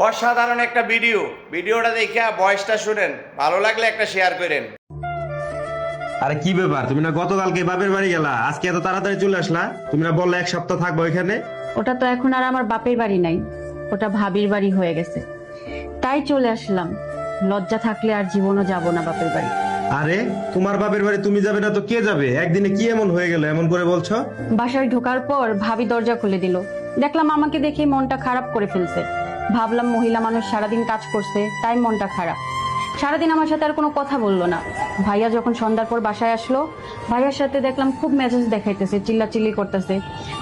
অসাধারণ একটা ভিডিওটা দেখে ভয়েসটা শুনেন, ভালো লাগলে একটা শেয়ার করেন। আরে কি ব্যাপার, তুমি না গতকালকে বাপের বাড়ি গেলা, আজকে এত তাড়াতাড়ি চলে আসলা? তুমি না বললে 1 সপ্তাহ থাকবো এখানে? ওটা তো এখন আর আমার বাপের বাড়ি নাই, ওটা ভাবির বাড়ি হয়ে গেছে, তাই চলে আসলাম। লজ্জা থাকলে আর জীবনও যাব না বাপের বাড়ি। আরে তোমার বাপের বাড়ি তুমি যাবে না তো কে যাবে? একদিনে কি এমন হয়ে গেল এমন করে বলছো? বাসায় ঢোকার পর ভাবি দরজা খুলে দিল, দেখলাম আমাকে দেখে মনটা খারাপ করে ফেলছে। ভাবলাম মহিলা মানুষ সারাদিন কাজ করছে তাই মনটা খারাপ। সারাদিন আমার সাথে আর কোনো কথা বললো না। ভাইয়া যখন সন্ধ্যার পর বাসায় আসলো, ভাইয়ার সাথে দেখলাম খুব মেজাজ দেখাইতেছে, চিল্লাচিল্লি করতেছে।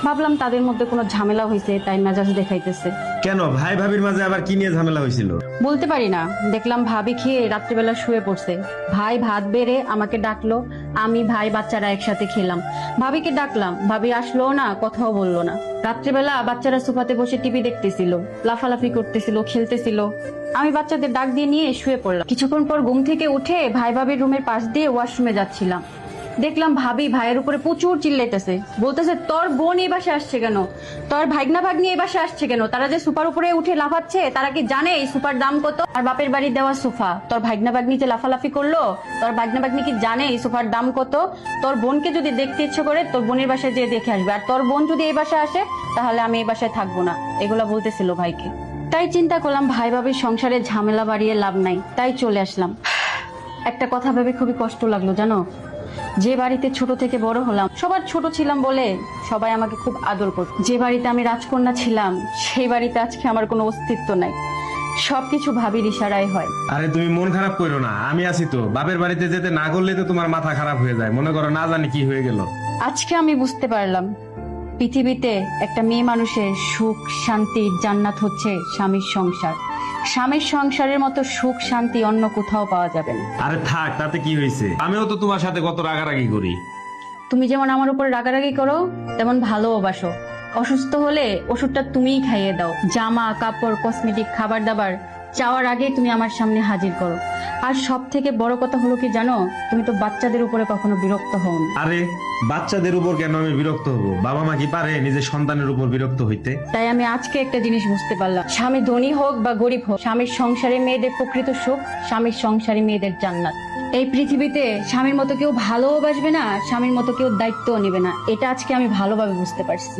ভাবলাম তাদের মধ্যে কোনো ঝামেলা হয়েছে তাই মেজাজ দেখাইতেছে। কেন, ভাই ভাবির মাঝে আবার কি নিয়ে ঝামেলা হয়েছিল? বলতে পারি না, দেখলাম ভাবি খেয়ে রাত্রিবেলা শুয়ে পড়ছে। ভাই ভাত বেড়ে আমাকে ডাকলো, আমি ভাই বাচ্চারা একসাথে খেলাম। ভাবিকে ডাকলাম, ভাবি আসলো না, কথাও বললো না। রাত্রিবেলা বাচ্চারা সোফাতে বসে টিভি দেখতেছিল, লাফালাফি করতেছিল, খেলতেছিল। আমি বাচ্চাদের ডাক দিয়ে নিয়ে শুয়ে পড়লাম। কিছুক্ষণ পর ঘুম থেকে উঠে ভাই ভাবির রুমের পাশ দিয়ে ওয়াশরুমে যাচ্ছিলাম। দেখলাম ভাবি ভাইয়ের উপরে প্রচুর চিল্লাইতেছে, বলতেছে তোর বোন এই বাসায় আসছে কেন, তোর ভাগনা ভাগ্নি এই বাসায় আসছে কেন, তারা যে সুপার উপরে উঠে লাফাচ্ছে তারা কি জানে এই সুপার দাম কত? আর বাপের বাড়ি দেওয়া সোফা, তোর ভাগনা ভাগ্নি যে লাফালাফি করলো, তোর ভাগনা ভাগ্নি কি জানে এই সোফার দাম কত? তোর বোনকে যদি দেখতে ইচ্ছে করে তোর বোনের বাসায় যেয়ে দেখে আসবে, আর তোর বোন যদি এই বাসায় আসে তাহলে আমি এই বাসায় থাকবো না। এগুলা বলতেছিল ভাইকে। তাই চিন্তা করলাম ভাই ভাবির সংসারে ঝামেলা বাড়িয়ে লাভ নাই, তাই চলে আসলাম। একটা কথা ভেবে খুবই কষ্ট লাগলো জানো, যে বাড়িতে ছোট থেকে বড় হলাম, সবার ছোট ছিলাম বলে সবাই আমাকে খুব আদর করত। যে বাড়িতে আমি রাজকন্যা ছিলাম সেই বাড়িতে আজকে আমার কোনো অস্তিত্ব নাই। সবকিছু ভাবির ইশারায় হয়। আরে তুমি মন খারাপ করো না, আমি আছি তো। বাপের বাড়িতে যেতে না করলে তো তোমার মাথা খারাপ হয়ে যায়, মনে করো না জানি কি হয়ে গেল। আজকে আমি বুঝতে পারলাম পৃথিবীতে একটা মেয়ে মানুষের সুখ শান্তি জান্নাত হচ্ছে স্বামীর সংসার। স্বামীর সংসারের মতো সুখ শান্তি অন্য কোথাও পাওয়া যাবে না। আরে থাক, তাতে কি হয়েছে? আমিও তো তোমার সাথে কত রাগারাগি করি। তুমি যেমন আমার উপর রাগারাগি করো তেমন ভালোবাসো। অসুস্থ হলে ওষুধটা তুমিই খাইয়ে দাও, জামা কাপড় কসমেটিক খাবার দাবার চাওয়ার আগে তুমি আমার সামনে হাজির করো। আর সব থেকে বড় কথা হলো কি জানো, তুমি তো বাচ্চাদের উপরে কখনো বিরক্ত হও না। আরে বাচ্চাদের উপর কেন আমি বিরক্ত হব? বাবা মা কি পারে নিজের সন্তানের উপর বিরক্ত হইতে? তাই আমি আজকে একটা জিনিস বুঝতে পারলাম, স্বামী ধনী হোক বা গরিব হোক, স্বামীর সংসারে মেয়েদের প্রকৃত সুখ, স্বামীর সংসারে মেয়েদের জান্নাত। এই পৃথিবীতে স্বামীর মতো কেউ ভালোবাসবে না, স্বামীর মতো কেউ দায়িত্বও নেবে না। এটা আজকে আমি ভালোভাবে বুঝতে পারছি।